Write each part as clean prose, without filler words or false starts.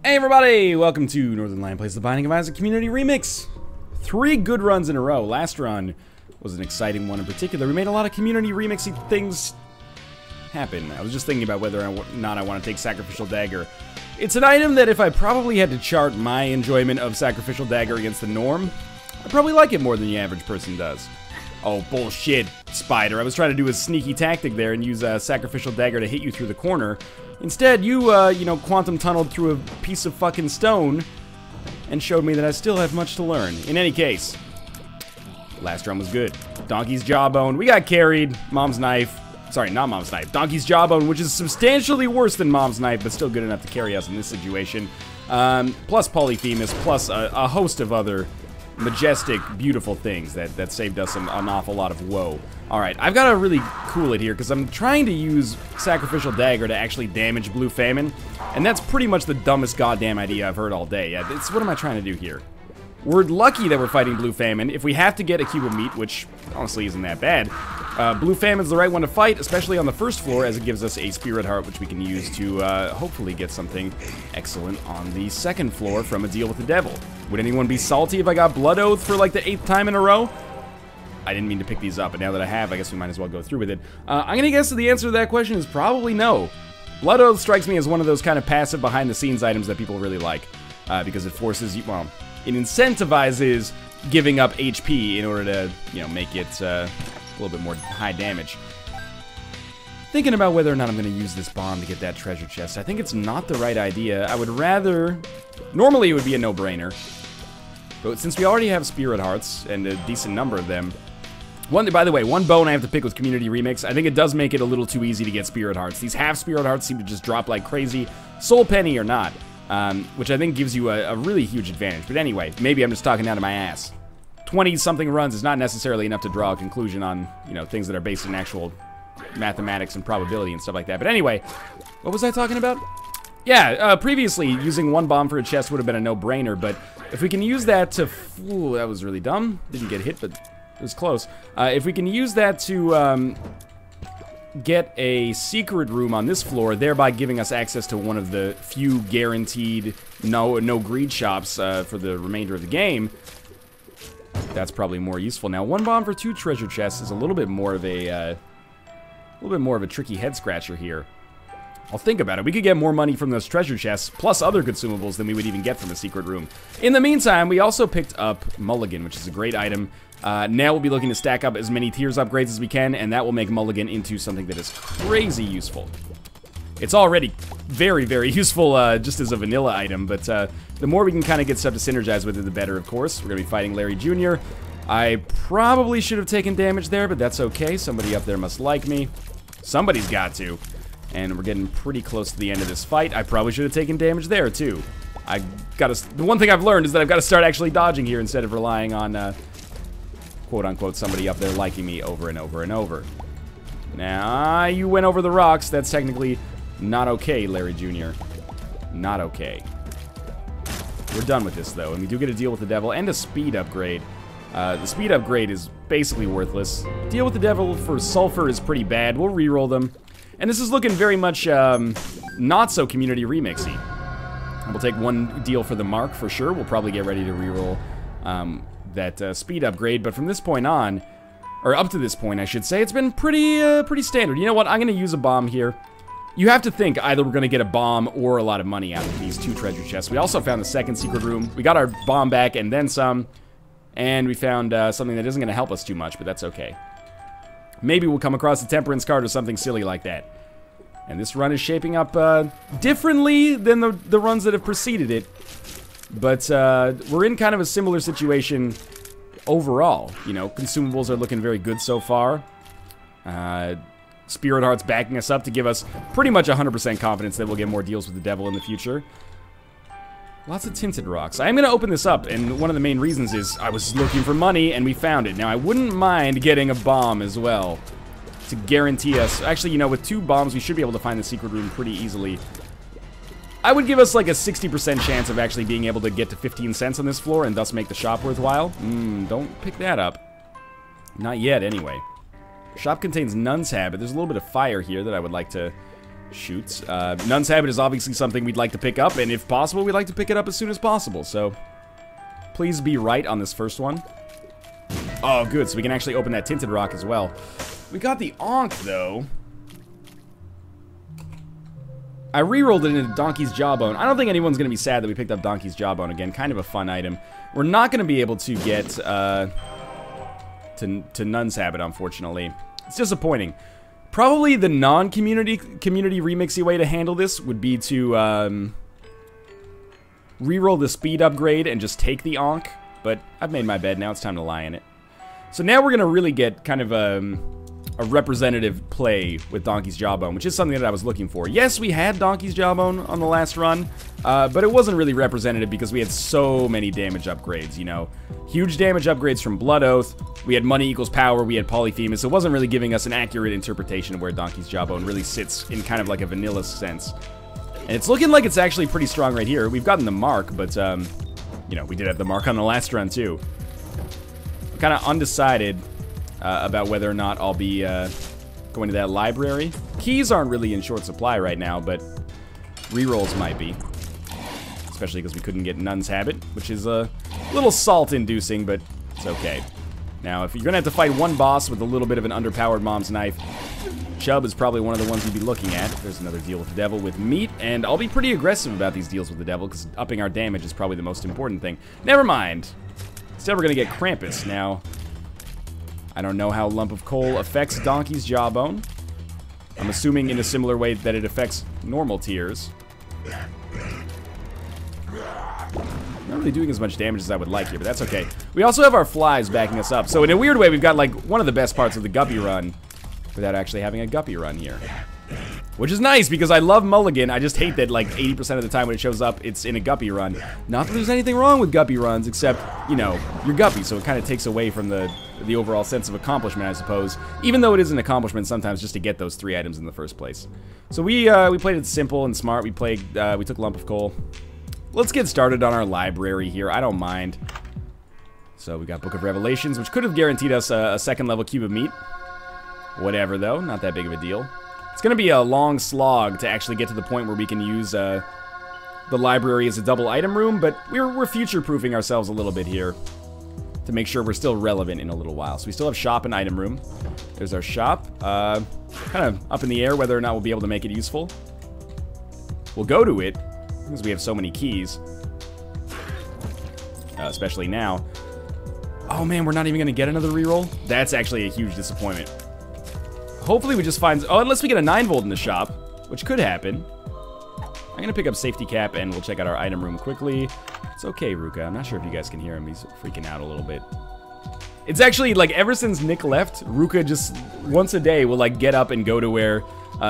Hey everybody, welcome to Northernlion Plays the Binding of Isaac Community Remix. 3 good runs in a row. Last run was an exciting one in particular. We made a lot of community remixy things happen. I was just thinking about whether or not I want to take Sacrificial Dagger. It's an item that if I probably had to chart my enjoyment of Sacrificial Dagger against the norm, I probably like it more than the average person does. Oh, bullshit, Spider. I was trying to do a sneaky tactic there and use a Sacrificial Dagger to hit you through the corner. Instead, you know, quantum tunneled through a piece of fucking stone and showed me that I still have much to learn. In any case, last run was good. Donkey's Jawbone. We got carried. Mom's Knife. Sorry, not Mom's Knife. Donkey's Jawbone, which is substantially worse than Mom's Knife, but still good enough to carry us in this situation. Plus Polyphemus, plus a host of other majestic, beautiful things that saved us an awful lot of woe. Alright, I've got to really cool it here, because I'm trying to use Sacrificial Dagger to actually damage Blue Famine, and that's pretty much the dumbest goddamn idea I've heard all day. What am I trying to do here? We're lucky that we're fighting Blue Famine. If we have to get a cube of meat, which honestly isn't that bad, Blue Famine's the right one to fight, especially on the first floor, as it gives us a Spirit Heart, which we can use to hopefully get something excellent on the second floor from a deal with the devil. Would anyone be salty if I got Blood Oath for like the 8th time in a row? I didn't mean to pick these up, but now that I have, I guess we might as well go through with it. I'm gonna guess that the answer to that question is probably no. Blood Oath strikes me as one of those kind of passive behind-the-scenes items that people really like, because it forces you, well, it incentivizes giving up HP in order to, you know, make it a little bit more high damage. Thinking about whether or not I'm going to use this bomb to get that treasure chest, I think it's not the right idea. I would rather... Normally it would be a no-brainer, but since we already have Spirit Hearts, and a decent number of them... By the way, one bone I have to pick with Community Remix, I think it does make it a little too easy to get Spirit Hearts. These half Spirit Hearts seem to just drop like crazy, Soul Penny or not. Which I think gives you a really huge advantage. But anyway, maybe I'm just talking out of my ass. 20-something runs is not necessarily enough to draw a conclusion on, you know, things that are based in actual mathematics and probability and stuff like that. But anyway, what was I talking about? Yeah, previously, using one bomb for a chest would have been a no-brainer, but if we can use that to... Ooh, that was really dumb. Didn't get hit, but it was close. If we can use that to... get a secret room on this floor, thereby giving us access to one of the few guaranteed no greed shops for the remainder of the game. That's probably more useful. Now, 1 bomb for 2 treasure chests is a little bit more of a tricky head scratcher here. I'll think about it. We could get more money from those treasure chests, plus other consumables than we would even get from a secret room. In the meantime, we also picked up Mulligan, which is a great item. Now we'll be looking to stack up as many tiers upgrades as we can, and that will make Mulligan into something that is crazy useful. It's already very, very useful just as a vanilla item, but the more we can kind of get stuff to synergize with it, the better, of course. We're going to be fighting Larry Jr. I probably should have taken damage there, but that's okay. Somebody up there must like me. Somebody's got to. And we're getting pretty close to the end of this fight. I probably should have taken damage there, too. The one thing I've learned is that I've got to start actually dodging here instead of relying on... quote-unquote, somebody up there liking me over and over and over. Now, you went over the rocks. That's technically not okay, Larry Jr. Not okay. We're done with this, though, and we do get a deal with the devil and a speed upgrade. The speed upgrade is basically worthless. Deal with the devil for sulfur is pretty bad. We'll reroll them. And this is looking very much not so community remixy. We'll take 1 deal for the mark for sure. We'll probably get ready to reroll that speed upgrade, but from this point on, or up to this point, I should say, it's been pretty standard. You know what? I'm going to use a bomb here. You have to think either we're going to get a bomb or a lot of money out of these 2 treasure chests. We also found the second secret room. We got our bomb back and then some, and we found something that isn't going to help us too much, but that's okay. Maybe we'll come across a Temperance card or something silly like that. And this run is shaping up differently than the runs that have preceded it. But we're in kind of a similar situation overall. You know, consumables are looking very good so far. Spirit Heart's backing us up to give us pretty much 100% confidence that we'll get more deals with the devil in the future. Lots of tinted rocks. I am going to open this up, and one of the main reasons is I was looking for money, and we found it. Now, I wouldn't mind getting a bomb as well to guarantee us... Actually, you know, with 2 bombs, we should be able to find the secret room pretty easily. I would give us like a 60% chance of actually being able to get to 15 cents on this floor and thus make the shop worthwhile. Don't pick that up. Not yet, anyway. Shop contains Nun's Habit. There's a little bit of fire here that I would like to shoots. Nun's Habit is obviously something we'd like to pick up, and if possible, we'd like to pick it up as soon as possible, so please be right on this first one. Oh, good, so we can actually open that Tinted Rock as well. We got the Ankh, though. I re-rolled it into Donkey's Jawbone. I don't think anyone's going to be sad that we picked up Donkey's Jawbone again. Kind of a fun item. We're not going to be able to get to Nun's Habit, unfortunately. It's disappointing. Probably the community remixy way to handle this would be to re-roll the speed upgrade and just take the Ankh. But I've made my bed. Now it's time to lie in it. So now we're going to really get kind of a representative play with Donkey's Jawbone, which is something that I was looking for. Yes, we had Donkey's Jawbone on the last run, but it wasn't really representative because we had so many damage upgrades, you know. Huge damage upgrades from Blood Oath, we had Money Equals Power, we had Polyphemus, so it wasn't really giving us an accurate interpretation of where Donkey's Jawbone really sits in kind of like a vanilla sense. And it's looking like it's actually pretty strong right here. We've gotten the mark, but, you know, we did have the mark on the last run too. I'm kind of undecided about whether or not I'll be going to that library. Keys aren't really in short supply right now, but rerolls might be. Especially because we couldn't get Nun's Habit, which is a little salt-inducing, but it's okay. Now, if you're going to have to fight one boss with a little bit of an underpowered Mom's Knife, Chubb is probably one of the ones you'd be looking at. There's another deal with the devil with meat, and I'll be pretty aggressive about these deals with the devil, because upping our damage is probably the most important thing. Never mind. Instead, we're going to get Krampus. Now, I don't know how Lump of Coal affects Donkey's Jawbone. I'm assuming in a similar way that it affects normal tiers. Not really doing as much damage as I would like here, but that's okay. We also have our flies backing us up. So in a weird way, we've got like one of the best parts of the Guppy run without actually having a Guppy run here. Which is nice, because I love Mulligan. I just hate that like 80% of the time when it shows up, it's in a Guppy run. Not that there's anything wrong with Guppy runs, except, you know, you're Guppy, so it kind of takes away from the overall sense of accomplishment, I suppose. Even though it is an accomplishment sometimes just to get those 3 items in the first place. So we played it simple and smart. We took Lump of Coal. Let's get started on our library here. I don't mind. So we got Book of Revelations, which could have guaranteed us a second level cube of meat. Whatever, though. Not that big of a deal. It's going to be a long slog to actually get to the point where we can use the library as a double item room, but we're future-proofing ourselves a little bit here to make sure we're still relevant in a little while. So we still have shop and item room. There's our shop. Kind of up in the air whether or not we'll be able to make it useful. We'll go to it, because we have so many keys. Especially now. Oh man, we're not even going to get another reroll? That's actually a huge disappointment. Hopefully we just find... Oh, unless we get a 9-volt in the shop, which could happen. I'm going to pick up Safety Cap, and we'll check out our item room quickly. It's okay, Ruka. I'm not sure if you guys can hear him. He's freaking out a little bit. It's actually, like, ever since Nick left, Ruka just, once a day, will, like, get up and go to where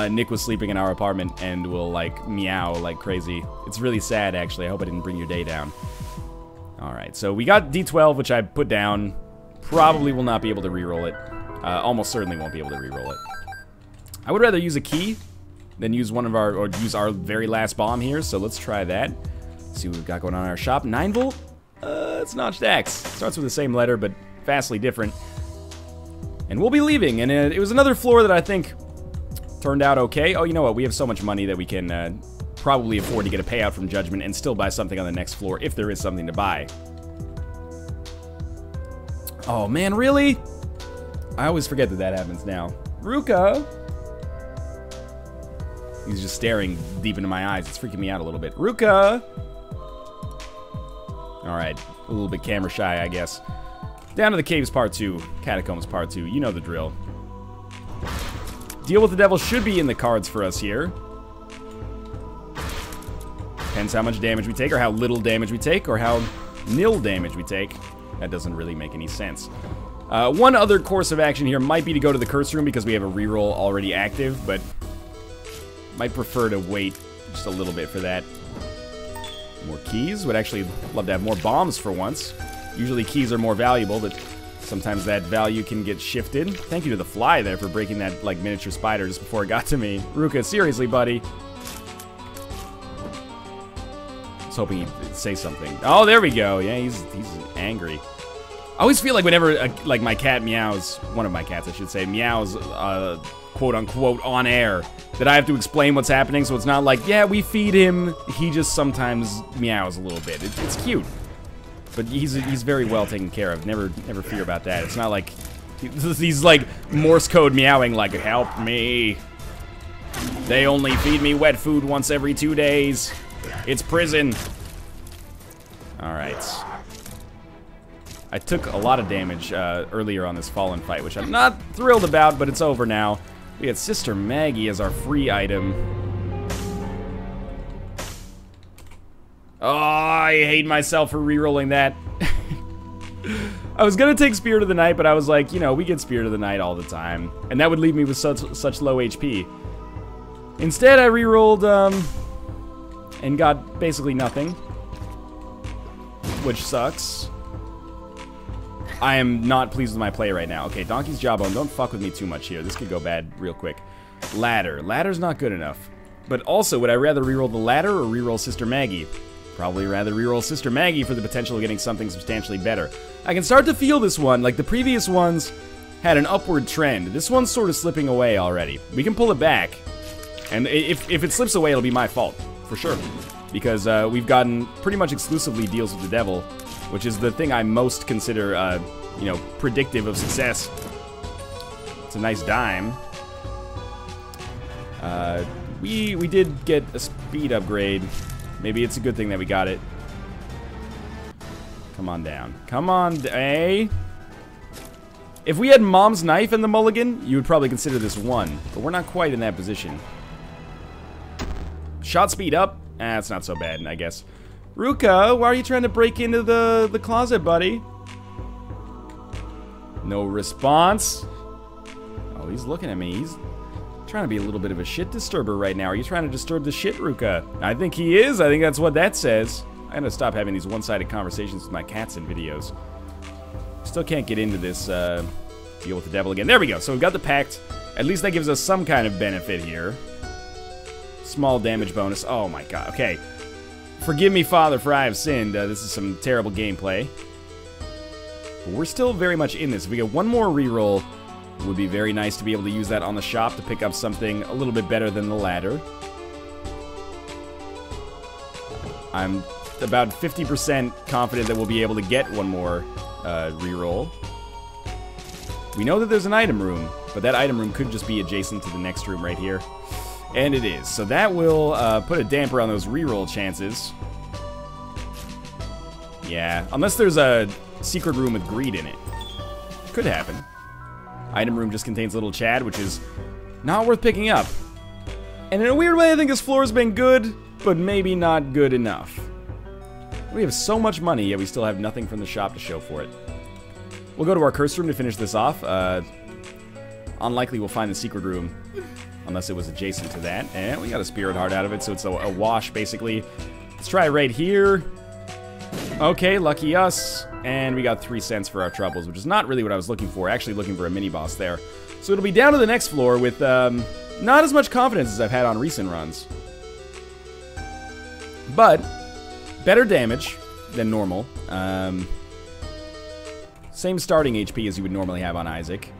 Nick was sleeping in our apartment, and will, like, meow like crazy. It's really sad, actually. I hope I didn't bring your day down. Alright, so we got D12, which I put down. Probably will not be able to reroll it. Almost certainly won't be able to reroll it. I would rather use a key than use one of our, or use our very last bomb here, so let's try that. See what we've got going on in our shop. 9-volt? It's Notched Axe. Starts with the same letter, but vastly different. And we'll be leaving, and it was another floor that I think turned out okay. Oh, you know what? We have so much money that we can probably afford to get a payout from Judgment and still buy something on the next floor, if there is something to buy. Oh, man, really? I always forget that that happens now. Ruka! He's just staring deep into my eyes. It's freaking me out a little bit. Ruka! Alright, a little bit camera shy, I guess. Down to the Caves Part 2. Catacombs Part 2. You know the drill. Deal with the Devil should be in the cards for us here. Depends how much damage we take, or how little damage we take, or how nil damage we take. That doesn't really make any sense. One other course of action here might be to go to the Curse Room because we have a reroll already active, but might prefer to wait just a little bit for that. More keys. Would actually love to have more bombs for once. Usually keys are more valuable, but sometimes that value can get shifted. Thank you to the fly there for breaking that, like, miniature spider just before it got to me. Ruka, seriously, buddy. I was hoping he'd say something. Oh, there we go. Yeah, he's angry. I always feel like whenever, like, my cat meows, one of my cats, I should say, meows quote-unquote, on air. That I have to explain what's happening, so it's not like, yeah, we feed him, he just sometimes meows a little bit. It's cute. But he's very well taken care of. Never fear about that. It's not like he's like Morse code meowing like, help me. They only feed me wet food once every 2 days. It's prison. Alright. I took a lot of damage earlier on this Fallen fight, which I'm not thrilled about, but it's over now. We got Sister Maggie as our free item. Oh, I hate myself for rerolling that. I was gonna take Spirit of the Night, but I was like, you know, we get Spirit of the Night all the time. And that would leave me with such low HP. Instead, I rerolled, and got basically nothing. Which sucks. I am not pleased with my play right now. Okay, Donkey's Jawbone, don't fuck with me too much here. This could go bad real quick. Ladder. Ladder's not good enough. But also, would I rather reroll the ladder or reroll Sister Maggie? Probably rather reroll Sister Maggie for the potential of getting something substantially better. I can start to feel this one, like the previous ones had an upward trend. This one's sort of slipping away already. We can pull it back. And if it slips away, it'll be my fault, for sure. Because we've gotten pretty much exclusively deals with the devil, which is the thing I most consider, you know, predictive of success. It's a nice dime. We did get a speed upgrade. Maybe it's a good thing that we got it. Come on down. Come on, eh? If we had Mom's Knife in the mulligan, you would probably consider this one. But we're not quite in that position. Shot speed up. It's not so bad, I guess. Ruka, why are you trying to break into the closet, buddy? No response. Oh, he's looking at me. He's trying to be a little bit of a shit disturber right now. Are you trying to disturb the shit, Ruka? I think he is. I think that's what that says. I gotta stop having these one-sided conversations with my cats in videos. Still can't get into this deal with the devil again. There we go. So we've got the pact. At least that gives us some kind of benefit here. Small damage bonus. Oh my god. Okay. Forgive me, Father, for I have sinned. This is some terrible gameplay. But we're still very much in this. If we get one more reroll, it would be very nice to be able to use that on the shop to pick up something a little bit better than the ladder. I'm about 50% confident that we'll be able to get one more reroll. We know that there's an item room, but that item room could just be adjacent to the next room right here. And it is. So that will put a damper on those reroll chances. Yeah, unless there's a secret room with greed in it. Could happen. Item room just contains little Chad, which is not worth picking up. And in a weird way, I think this floor's been good, but maybe not good enough. We have so much money, yet we still have nothing from the shop to show for it. We'll go to our curse room to finish this off. Unlikely we'll find the secret room, unless it was adjacent to that. And we got a spirit heart out of it, so it's a wash, basically. Let's try right here. Okay, lucky us. And we got 3 cents for our troubles, which is not really what I was looking for. Actually looking for a mini-boss there. So it'll be down to the next floor with not as much confidence as I've had on recent runs. But better damage than normal. Same starting HP as you would normally have on Isaac.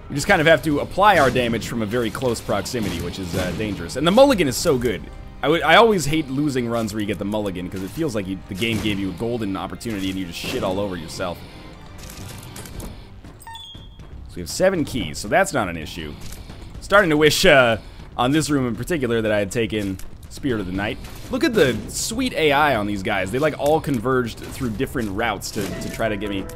We just kind of have to apply our damage from a very close proximity, which is dangerous. And the mulligan is so good. I always hate losing runs where you get the mulligan, because it feels like the game gave you a golden opportunity and you just shit all over yourself. So we have 7 keys, so that's not an issue. Starting to wish, on this room in particular, that I had taken Spirit of the Night. Look at the sweet AI on these guys. They like all converged through different routes to try to get me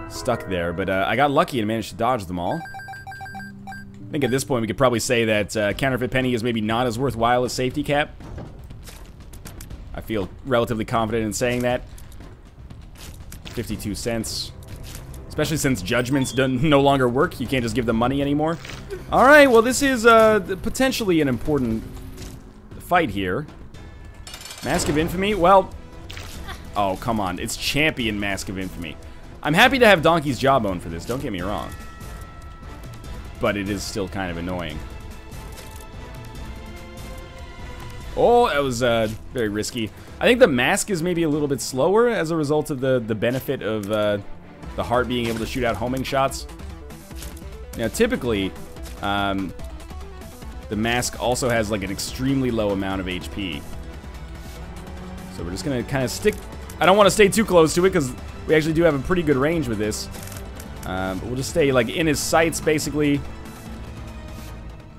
stuck there. But I got lucky and managed to dodge them all. I think at this point we could probably say that Counterfeit Penny is maybe not as worthwhile as Safety Cap. I feel relatively confident in saying that. 52 cents. Especially since judgments no longer work. You can't just give them money anymore. Alright, well this is potentially an important fight here. Mask of Infamy? Well, oh, come on. It's Champion Mask of Infamy. I'm happy to have Donkey's Jawbone for this, don't get me wrong. But it is still kind of annoying. Oh, that was very risky. I think the mask is maybe a little bit slower as a result of the benefit of the heart being able to shoot out homing shots. Now, typically, the mask also has like an extremely low amount of HP. So we're just gonna kind of stick. I don't want to stay too close to it because we actually do have a pretty good range with this. But we'll just stay like in his sights basically.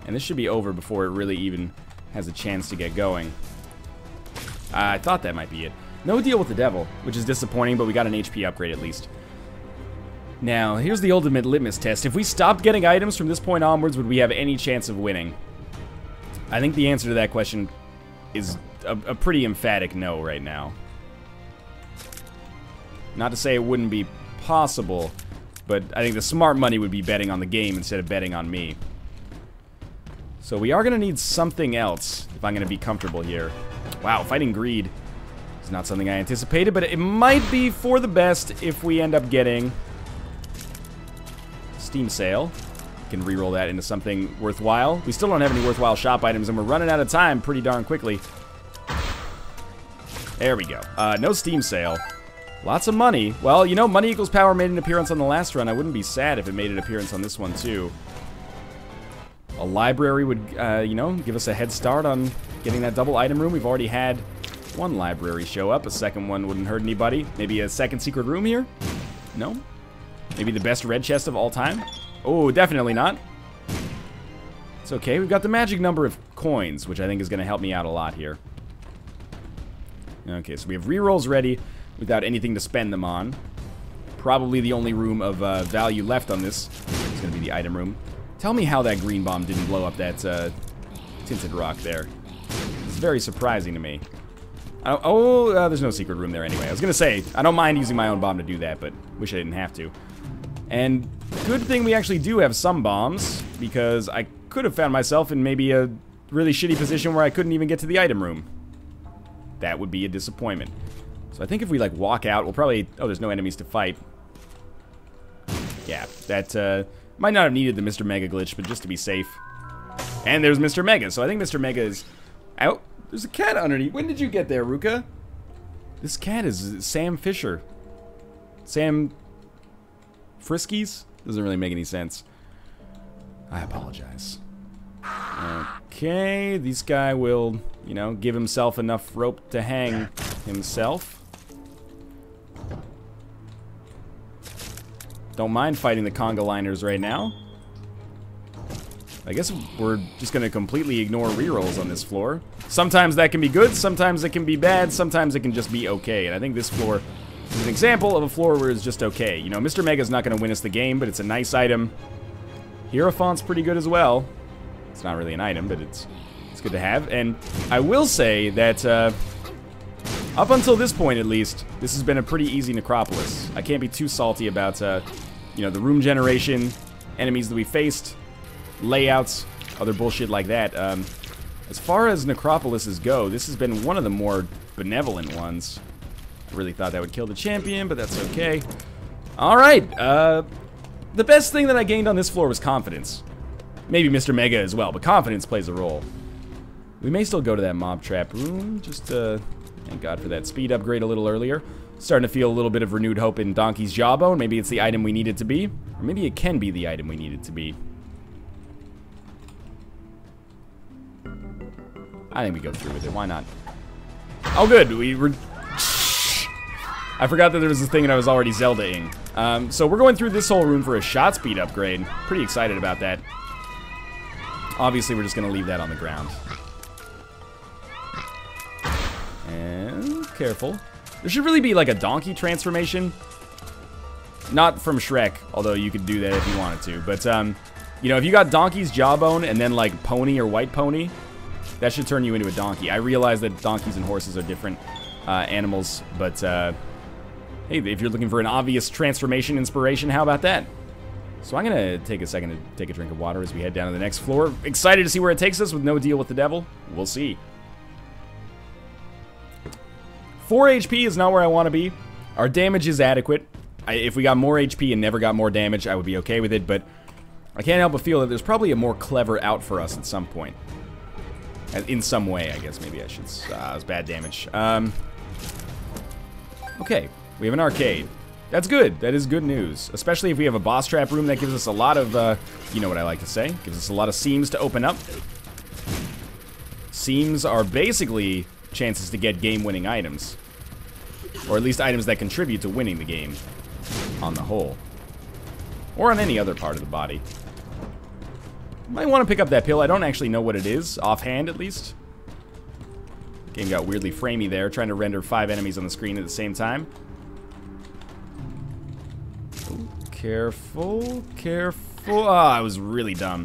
And this should be over before it really even has a chance to get going. I thought that might be it. No deal with the devil, which is disappointing, but we got an HP upgrade at least. Now, here's the ultimate litmus test. If we stopped getting items from this point onwards, would we have any chance of winning? I think the answer to that question is a pretty emphatic no right now. Not to say it wouldn't be possible, but I think the smart money would be betting on the game instead of betting on me. So we are going to need something else if I'm going to be comfortable here. Wow, fighting greed is not something I anticipated, but it might be for the best if we end up getting Steam Sale. We can reroll that into something worthwhile. We still don't have any worthwhile shop items, and we're running out of time pretty darn quickly. There we go. No Steam Sale. Lots of money. Well, you know, money equals power made an appearance on the last run. I wouldn't be sad if it made an appearance on this one, too. A library would, you know, give us a head start on getting that double item room. We've already had one library show up. A second one wouldn't hurt anybody. Maybe a second secret room here? No? Maybe the best red chest of all time? Oh, definitely not. It's okay. We've got the magic number of coins, which I think is going to help me out a lot here. Okay, so we have rerolls ready without anything to spend them on. Probably the only room of value left on this is going to be the item room. Tell me how that green bomb didn't blow up that tinted rock there. It's very surprising to me. There's no secret room there anyway. I was going to say, I don't mind using my own bomb to do that, but wish I didn't have to. And good thing we actually do have some bombs, because I could have found myself in maybe a really shitty position where I couldn't even get to the item room. That would be a disappointment. So I think if we, like, walk out, we'll probably... Oh, there's no enemies to fight. Yeah, that, might not have needed the Mr. Mega glitch, but just to be safe. And there's Mr. Mega, so I think Mr. Mega is out. There's a cat underneath. When did you get there, Ruka? This cat is Sam Fisher. Sam... Friskies? Doesn't really make any sense. I apologize. Okay, this guy will, you know, give himself enough rope to hang himself. Don't mind fighting the conga liners right now. I guess we're just going to completely ignore rerolls on this floor. Sometimes that can be good, sometimes it can be bad, sometimes it can just be okay. And I think this floor is an example of a floor where it's just okay. You know, Mr. Mega's not going to win us the game, but it's a nice item. Hierophant's pretty good as well. It's not really an item, but it's good to have. And I will say that up until this point, at least, this has been a pretty easy necropolis. I can't be too salty about, you know, the room generation, enemies that we faced, layouts, other bullshit like that. As far as necropolises go, this has been one of the more benevolent ones. I really thought that would kill the champion, but that's okay. Alright, the best thing that I gained on this floor was confidence. Maybe Mr. Mega as well, but confidence plays a role. We may still go to that mob trap room, just, thank God for that speed upgrade a little earlier. Starting to feel a little bit of renewed hope in Donkey's Jawbone. Maybe it's the item we need it to be, or maybe it can be the item we need it to be. I think we go through with it, why not? Oh good, we were... I forgot that there was a thing and I was already Zelda-ing. So we're going through this whole room for a shot speed upgrade. Pretty excited about that. Obviously, we're just going to leave that on the ground. And careful. There should really be like a donkey transformation. Not from Shrek, although you could do that if you wanted to. But, you know, if you got Donkey's Jawbone and then like Pony or White Pony, that should turn you into a donkey. I realize that donkeys and horses are different animals, but hey, if you're looking for an obvious transformation inspiration, how about that? So I'm going to take a second to take a drink of water as we head down to the next floor. Excited to see where it takes us with no deal with the devil. We'll see. 4 HP is not where I want to be. Our damage is adequate. If we got more HP and never got more damage, I would be okay with it, but I can't help but feel that there's probably a more clever out for us at some point. In some way, I guess. Maybe I should... it was bad damage. Okay, we have an arcade. That's good. That is good news. Especially if we have a boss trap room that gives us a lot of, you know what I like to say, gives us a lot of seams to open up. Seams are basically chances to get game-winning items. Or at least items that contribute to winning the game on the whole. Or on any other part of the body. Might want to pick up that pill. I don't actually know what it is, offhand at least. Game got weirdly framey there, trying to render 5 enemies on the screen at the same time. Careful, careful. Ah, I was really dumb.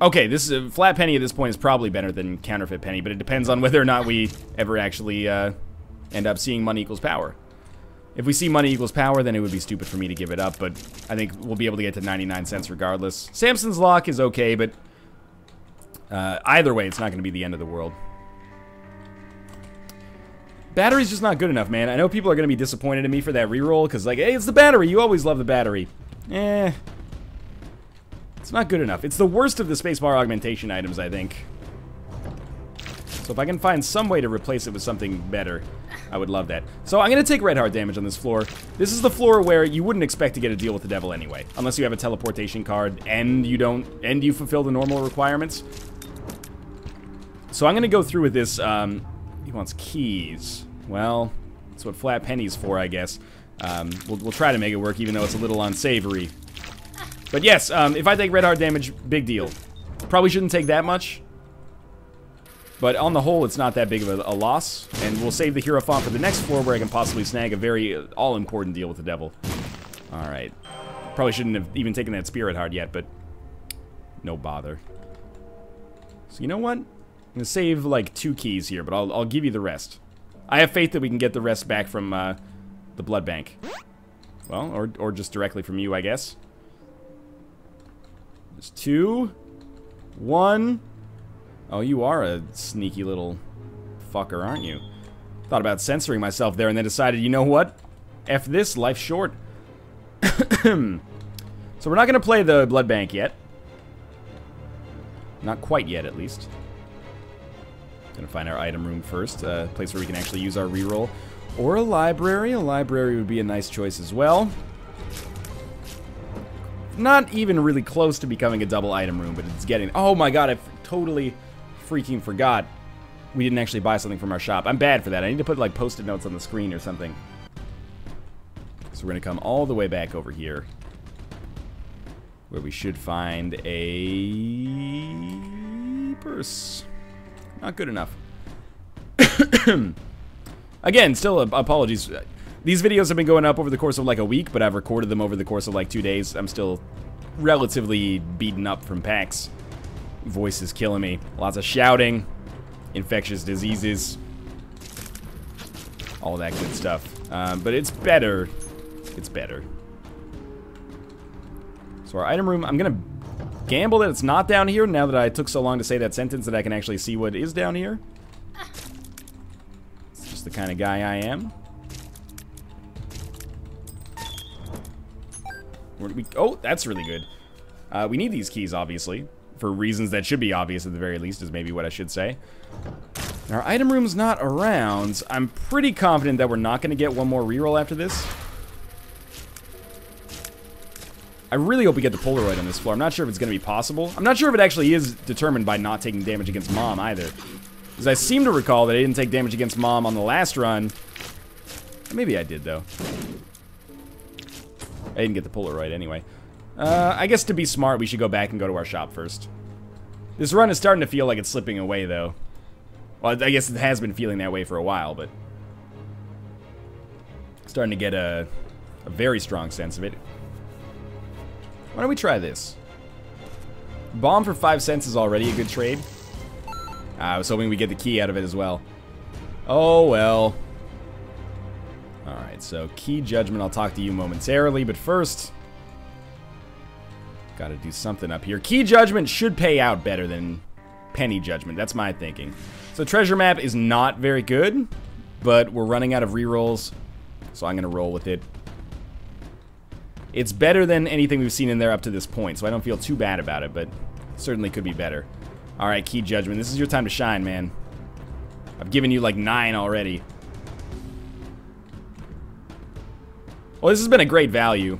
Okay, this is a flat penny at this point is probably better than counterfeit penny, but it depends on whether or not we ever actually end up seeing money equals power. If we see money equals power, then it would be stupid for me to give it up, but I think we'll be able to get to 99 cents regardless. Samson's Lock is okay, but either way, it's not going to be the end of the world. Battery's just not good enough, man. I know people are going to be disappointed in me for that reroll, because like, hey, it's the battery. You always love the battery. Eh. It's not good enough. It's the worst of the spacebar augmentation items, I think. So if I can find some way to replace it with something better, I would love that. So I'm going to take red heart damage on this floor. This is the floor where you wouldn't expect to get a deal with the devil anyway, unless you have a teleportation card and you fulfill the normal requirements. So I'm going to go through with this. He wants keys. Well, that's what flat penny's for, I guess. We'll try to make it work, even though it's a little unsavory. But yes, if I take red heart damage, big deal. Probably shouldn't take that much. But on the whole, it's not that big of a loss. And we'll save the Hierophant for the next floor where I can possibly snag a very all-important deal with the devil. Alright. Probably shouldn't have even taken that spirit heart yet, but no bother. So you know what? I'm going to save like 2 keys here, but I'll give you the rest. I have faith that we can get the rest back from the blood bank. Well, or just directly from you, I guess. There's 2. 1. Oh, you are a sneaky little fucker, aren't you? Thought about censoring myself there and then decided, you know what? F this, life's short. So we're not going to play the blood bank yet. Not quite yet, at least. Gonna find our item room first, a place where we can actually use our reroll. Or a library. A library would be a nice choice as well. Not even really close to becoming a double item room, but it's getting... Oh my god, I totally freaking forgot we didn't actually buy something from our shop. I'm bad for that. I need to put like post-it notes on the screen or something. So we're gonna come all the way back over here, where we should find a purse. Not good enough. Again, still apologies. These videos have been going up over the course of like a week, but I've recorded them over the course of like 2 days. I'm still relatively beaten up from PAX. Voice is killing me. Lots of shouting, infectious diseases, all that good stuff. But it's better. It's better. So our item room, I'm gonna gamble that it's not down here now that I took so long to say that sentence that I can actually see what is down here. It's just the kind of guy I am. Where do we... Oh, that's really good. We need these keys, obviously. For reasons that should be obvious at the very least, is maybe what I should say. Our item room's not around. I'm pretty confident that we're not going to get one more reroll after this. I really hope we get the Polaroid on this floor. I'm not sure if it's going to be possible. I'm not sure if it actually is determined by not taking damage against Mom either. Because I seem to recall that I didn't take damage against Mom on the last run. Maybe I did, though. I didn't get the Polaroid anyway. I guess to be smart, we should go back and go to our shop first. This run is starting to feel like it's slipping away, though. Well, I guess it has been feeling that way for a while, but... starting to get a very strong sense of it. Why don't we try this? Bomb for 5 cents is already a good trade. I was hoping we'd get the key out of it as well. Oh, well. Alright, so key judgment, I'll talk to you momentarily, but first... gotta do something up here. Key judgment should pay out better than penny judgment. That's my thinking. So treasure map is not very good, but we're running out of rerolls, so I'm gonna roll with it. It's better than anything we've seen in there up to this point, so I don't feel too bad about it, but certainly could be better. Alright, key judgment. This is your time to shine, man. I've given you like 9 already. Well, this has been a great value.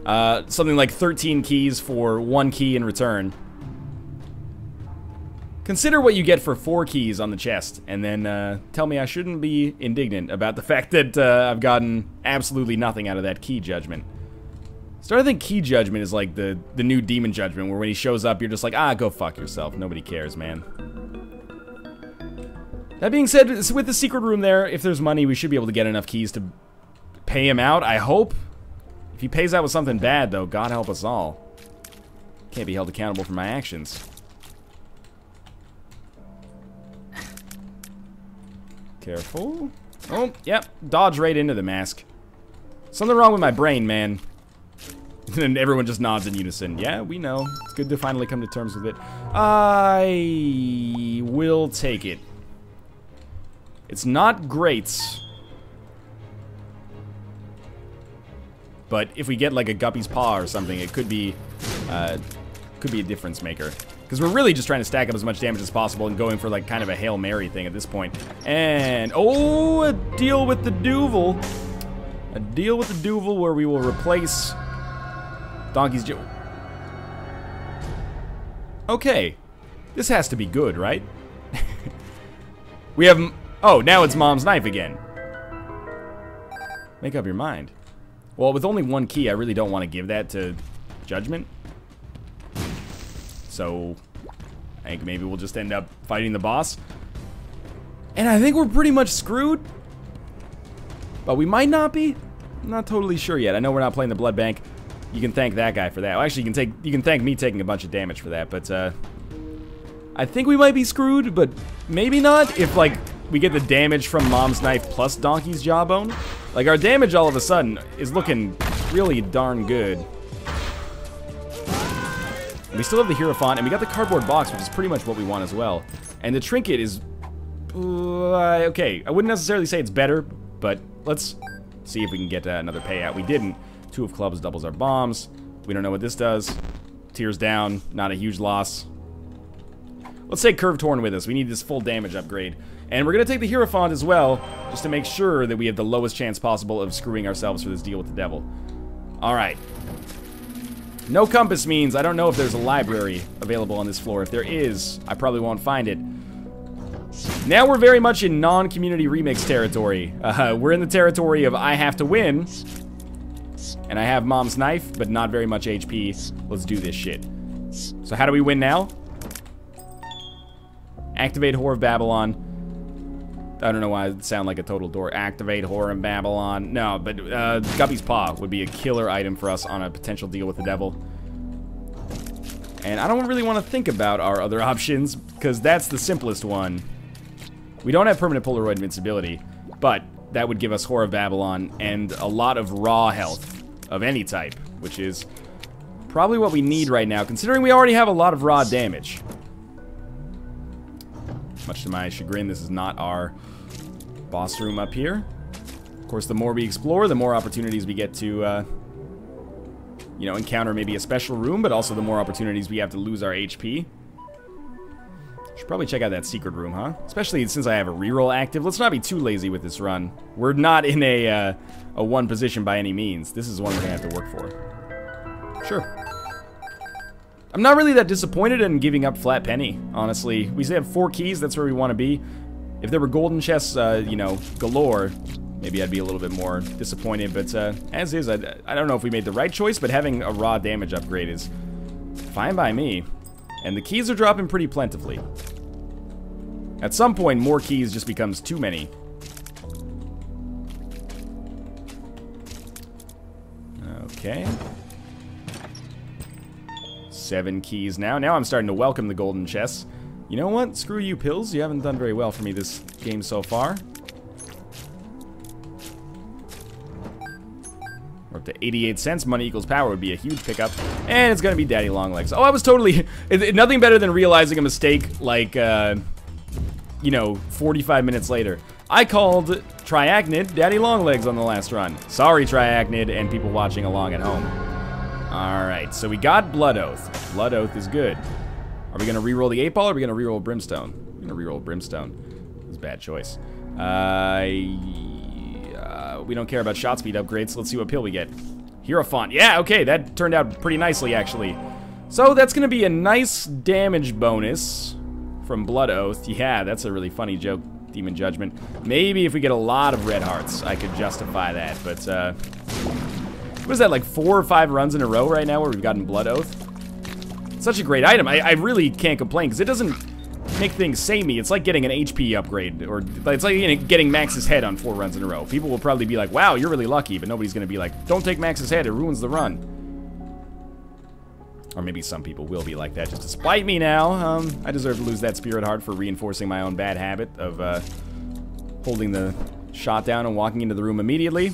Something like 13 keys for 1 key in return. Consider what you get for 4 keys on the chest, and then tell me I shouldn't be indignant about the fact that I've gotten absolutely nothing out of that key judgment. Starting to think key judgment is like the new demon judgment, where when he shows up, you're just like, ah, go fuck yourself. Nobody cares, man. That being said, with the secret room there, if there's money, we should be able to get enough keys to pay him out, I hope. If he pays out with something bad, though, God help us all. Can't be held accountable for my actions. Careful. Oh, yep. Dodge right into the mask. Something wrong with my brain, man. And everyone just nods in unison. Yeah, we know. It's good to finally come to terms with it. I will take it. It's not great. But if we get like a Guppy's Paw or something, it could be a difference maker. Because we're really just trying to stack up as much damage as possible and going for like kind of a Hail Mary thing at this point. And, oh, a deal with the Duvel. A deal with the Duvel where we will replace Donkey's Joe. Okay. This has to be good, right? We have... Oh, now it's Mom's Knife again. Make up your mind. Well, with only 1 key, I really don't want to give that to Judgment. So, I think maybe we'll just end up fighting the boss. And I think we're pretty much screwed. But we might not be. I'm not totally sure yet. I know we're not playing the Blood Bank. You can thank that guy for that. Well, actually, you can thank me taking a bunch of damage for that. But I think we might be screwed, but maybe not if, like, we get the damage from Mom's Knife plus Donkey's Jawbone. Like, our damage all of a sudden is looking really darn good. We still have the Hierophant, and we got the cardboard box, which is pretty much what we want as well. And the trinket is... okay, I wouldn't necessarily say it's better, but let's see if we can get another payout. We didn't. 2 of clubs doubles our bombs. We don't know what this does. Tears down, not a huge loss. Let's take Curved Horn with us. We need this full damage upgrade. And we're going to take the Hierophant as well, just to make sure that we have the lowest chance possible of screwing ourselves for this deal with the devil. Alright. No compass means I don't know if there's a library available on this floor. If there is, I probably won't find it. Now we're very much in non-community remix territory. We're in the territory of I have to win. And I have Mom's Knife, but not very much HP. Let's do this shit. So how do we win now? Activate Whore of Babylon. I don't know why it sound like a total door. Activate Whore of Babylon. No, but Guppy's Paw would be a killer item for us on a potential deal with the devil. And I don't really want to think about our other options, because that's the simplest one. We don't have permanent Polaroid invincibility, but that would give us Whore of Babylon and a lot of raw health of any type, which is probably what we need right now, considering we already have a lot of raw damage. Much to my chagrin, this is not our boss room up here. Of course, the more we explore, the more opportunities we get to, you know, encounter maybe a special room, but also the more opportunities we have to lose our HP. Should probably check out that secret room, huh? Especially since I have a reroll active. Let's not be too lazy with this run. We're not in a 1 position by any means. This is one we're gonna have to work for. Sure. I'm not really that disappointed in giving up Flat Penny, honestly. We have 4 keys, that's where we want to be. If there were golden chests, you know, galore, maybe I'd be a little bit more disappointed, but as is, I don't know if we made the right choice, but having a raw damage upgrade is fine by me. And the keys are dropping pretty plentifully. At some point, more keys just becomes too many. Okay. 7 keys now. Now I'm starting to welcome the golden chests. You know what? Screw you, pills. You haven't done very well for me this game so far. We're up to 88 cents. Money equals power would be a huge pickup. And it's going to be Daddy Longlegs. Oh, I was totally... nothing better than realizing a mistake like, you know, 45 minutes later. I called Triachnid Daddy Longlegs on the last run. Sorry, Triachnid, and people watching along at home. Alright, so we got Blood Oath. Blood Oath is good. Are we going to reroll the 8-ball or are we going to reroll Brimstone? We're going to reroll Brimstone. It was a bad choice. We don't care about shot speed upgrades, so let's see what pill we get. Hierophant. Yeah, okay, that turned out pretty nicely, actually. So that's going to be a nice damage bonus from Blood Oath. Yeah, that's a really funny joke, Demon Judgment. Maybe if we get a lot of red hearts, I could justify that, but, what is that, like 4 or 5 runs in a row right now where we've gotten Blood Oath? Such a great item. I really can't complain, because it doesn't make things samey. It's like getting an HP upgrade, or it's like, you know, getting Max's head on 4 runs in a row. People will probably be like, wow, you're really lucky, but nobody's going to be like, don't take Max's head, it ruins the run. Or maybe some people will be like that just to spite me now. I deserve to lose that Spirit Heart for reinforcing my own bad habit of holding the shot down and walking into the room immediately.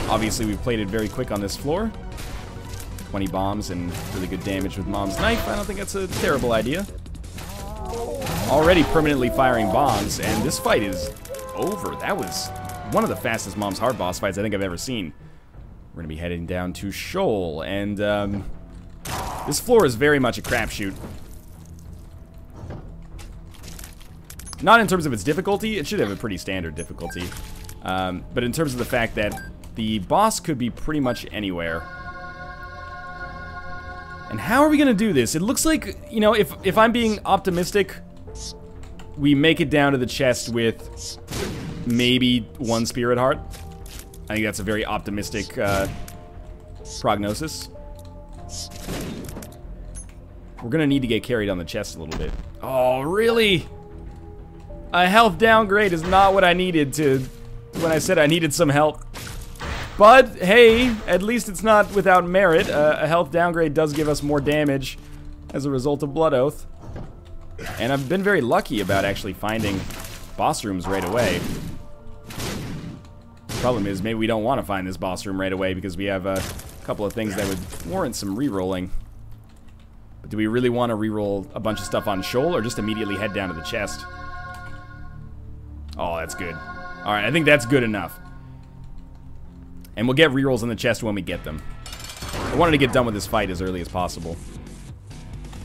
Obviously, we've played it very quick on this floor. 20 bombs and really good damage with Mom's Knife. I don't think that's a terrible idea. Already permanently firing bombs, and this fight is over. That was one of the fastest Mom's Heart boss fights I think I've ever seen. We're going to be heading down to Shoal, and this floor is very much a crapshoot. Not in terms of its difficulty. It should have a pretty standard difficulty. But in terms of the fact that the boss could be pretty much anywhere. And how are we going to do this? It looks like, you know, if I'm being optimistic, we make it down to the chest with maybe 1 Spirit Heart. I think that's a very optimistic prognosis. We're going to need to get carried on the chest a little bit. Oh, really? A health downgrade is not what I needed to when I said I needed some help. But, hey, at least it's not without merit. A health downgrade does give us more damage as a result of Blood Oath. And I've been very lucky about actually finding boss rooms right away. Problem is, maybe we don't want to find this boss room right away because we have a couple of things that would warrant some re-rolling. But do we really want to re-roll a bunch of stuff on Shoal or just immediately head down to the chest? Oh, that's good. Alright, I think that's good enough. And we'll get re-rolls on the chest when we get them. I wanted to get done with this fight as early as possible.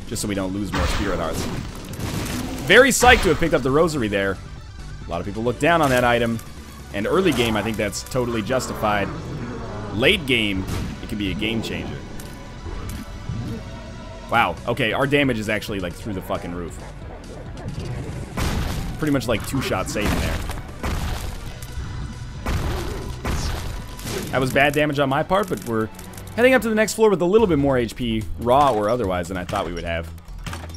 Just so we don't lose more Spirit Hearts. Very psyched to have picked up the Rosary there. A lot of people look down on that item. And early game, I think that's totally justified. Late game, it can be a game changer. Wow, okay, our damage is actually like through the fucking roof. Pretty much like 2-shot saving there. That was bad damage on my part, but we're heading up to the next floor with a little bit more HP, raw or otherwise, than I thought we would have.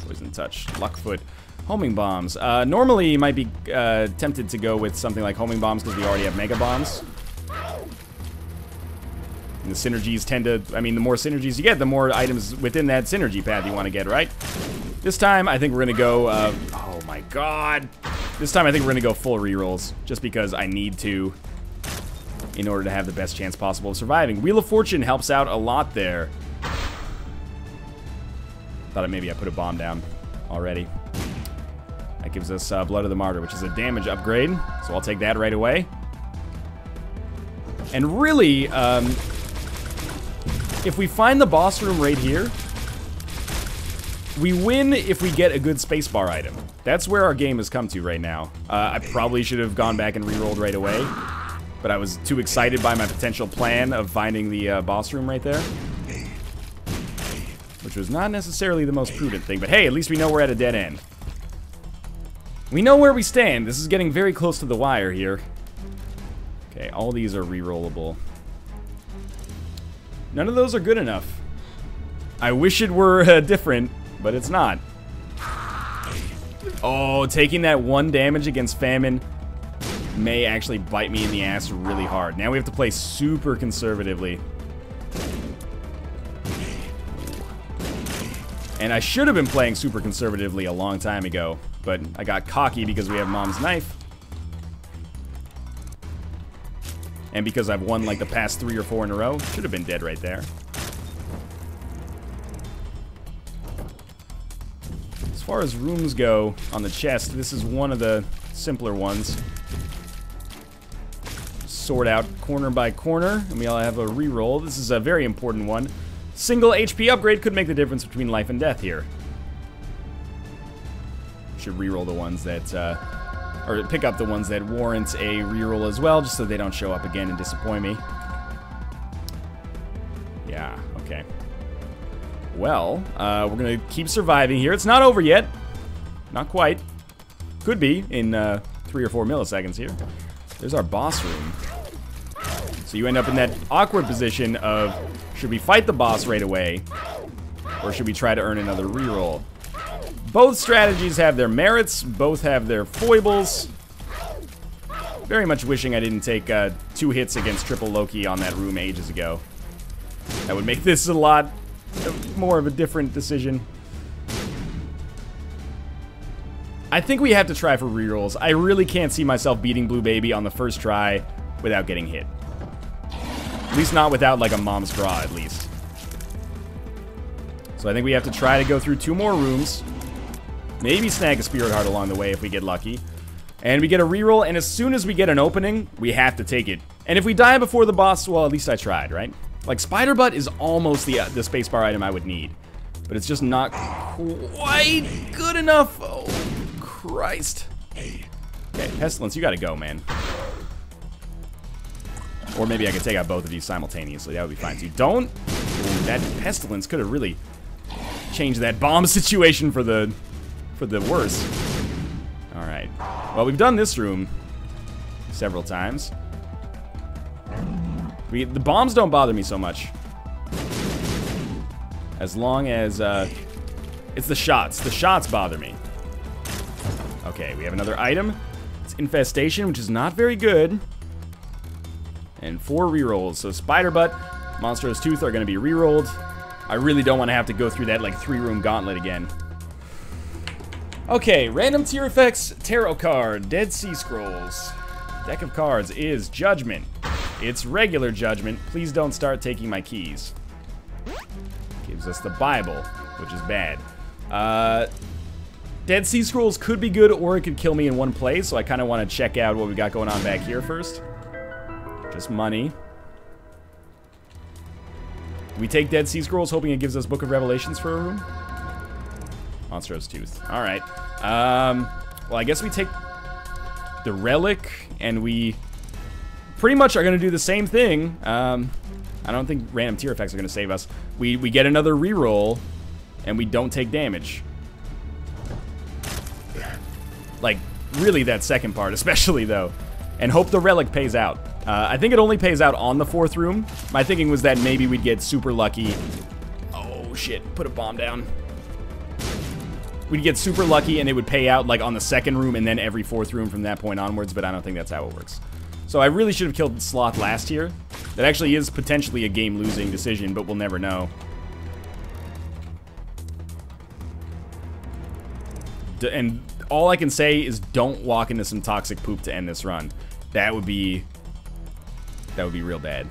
Poison Touch, Luckfoot, Homing Bombs. Normally, you might be tempted to go with something like Homing Bombs because we already have Mega Bombs. And the synergies tend to, I mean, the more synergies you get, the more items within that synergy path you want to get, right? This time, I think we're going to go, oh my god. This time, I think we're going to go full rerolls, just because I need to, in order to have the best chance possible of surviving. Wheel of Fortune helps out a lot there. Thought maybe I put a bomb down already. That gives us Blood of the Martyr, which is a damage upgrade, so I'll take that right away. And really, if we find the boss room right here, we win if we get a good spacebar item. That's where our game has come to right now. I probably should have gone back and re-rolled right away, but I was too excited by my potential plan of finding the boss room right there. Which was not necessarily the most prudent thing, but hey, at least we know we're at a dead end. We know where we stand. This is getting very close to the wire here. Okay, all these are re-rollable. None of those are good enough. I wish it were different, but it's not. Oh, taking that 1 damage against Famine may actually bite me in the ass really hard. Now we have to play super conservatively. And I should have been playing super conservatively a long time ago, but I got cocky because we have Mom's Knife. And because I've won like the past 3 or 4 in a row. Should have been dead right there. As far as rooms go on the chest, this is one of the simpler ones. Sort out corner by corner, and we all have a reroll. This is a very important one. Single HP upgrade could make the difference between life and death here. Should reroll the ones that or pick up the ones that warrant a reroll as well, just so they don't show up again and disappoint me. Yeah, okay. Well, we're gonna keep surviving here. It's not over yet. Not quite. Could be in 3 or 4 milliseconds here. There's our boss room. So you end up in that awkward position of, should we fight the boss right away, or should we try to earn another reroll? Both strategies have their merits, both have their foibles. Very much wishing I didn't take 2 hits against Triple Loki on that room ages ago. That would make this a lot more of a different decision. I think we have to try for rerolls. I really can't see myself beating Blue Baby on the first try without getting hit. At least not without, like, a mom's draw, at least. So I think we have to try to go through 2 more rooms. Maybe snag a Spirit Heart along the way if we get lucky. And we get a reroll, and as soon as we get an opening, we have to take it. And if we die before the boss, well, at least I tried, right? Like, Spider Butt is almost the spacebar item I would need. But it's just not quite good enough. Oh, Christ. Okay, Pestilence, you gotta go, man. Or maybe I could take out both of you simultaneously. That would be fine, too. Don't... Ooh, that Pestilence could have really changed that bomb situation for the worse. Alright. Well, we've done this room several times. The bombs don't bother me so much. As long as, it's the shots. The shots bother me. Okay, we have another item. It's Infestation, which is not very good. And 4 rerolls. So Spider Butt, Monstro's Tooth are going to be rerolled. I really don't want to have to go through that, like, 3-room gauntlet again. Okay, random tier effects, tarot card, Dead Sea Scrolls. Deck of cards is Judgment. It's regular Judgment. Please don't start taking my keys. Gives us the Bible, which is bad. Dead Sea Scrolls could be good, or it could kill me in one play, so I kind of want to check out what we got going on back here first. Just money. We take Dead Sea Scrolls, hoping it gives us Book of Revelations for a room. Monstro's Tooth. Alright. Well, I guess we take the Relic, and we pretty much are going to do the same thing. I don't think random tier effects are going to save us. We get another reroll, and we don't take damage. Like, really that second part, especially, though. And hope the Relic pays out. I think it only pays out on the 4th room. My thinking was that maybe we'd get super lucky. Oh, shit. Put a bomb down. We'd get super lucky and it would pay out, like, on the 2nd room and then every 4th room from that point onwards, but I don't think that's how it works. So I really should have killed Sloth last here. That actually is potentially a game-losing decision, but we'll never know. And all I can say is don't walk into some toxic poop to end this run. That would be real bad.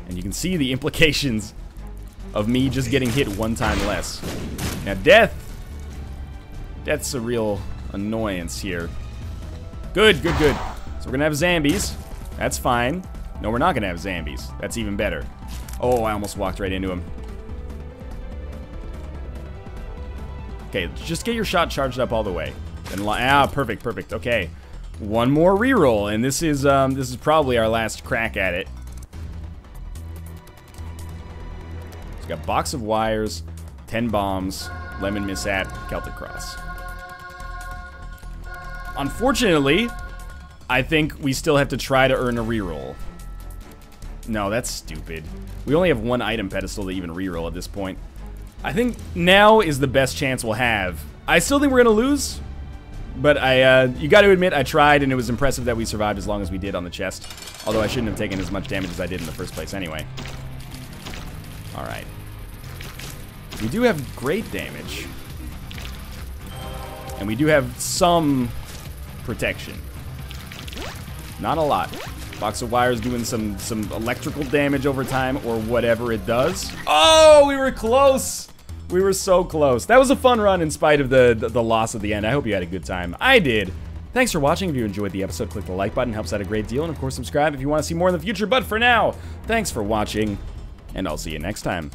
And you can see the implications of me just getting hit 1 time less. Now, Death's a real annoyance here. Good, good, good. So we're gonna have Zambies. That's fine. No, we're not gonna have Zambies. That's even better. Oh, I almost walked right into him. Okay, just get your shot charged up all the way. And perfect, perfect. Okay, 1 more reroll, and this is probably our last crack at it. So we got Box of Wires, 10 Bombs, Lemon Mishap, Celtic Cross. Unfortunately, I think we still have to try to earn a reroll. No, that's stupid. We only have 1 item pedestal to even reroll at this point. I think now is the best chance we'll have. I still think we're gonna lose, but you got to admit I tried, and it was impressive that we survived as long as we did on the chest. Although I shouldn't have taken as much damage as I did in the first place anyway. All right. We do have great damage, and we do have some protection. Not a lot. Box of Wires doing some electrical damage over time, or whatever it does. Oh, we were close. We were so close. That was a fun run in spite of the loss at the end. I hope you had a good time. I did. Thanks for watching. If you enjoyed the episode, click the like button. Helps out a great deal. And of course, subscribe if you want to see more in the future. But for now, thanks for watching, and I'll see you next time.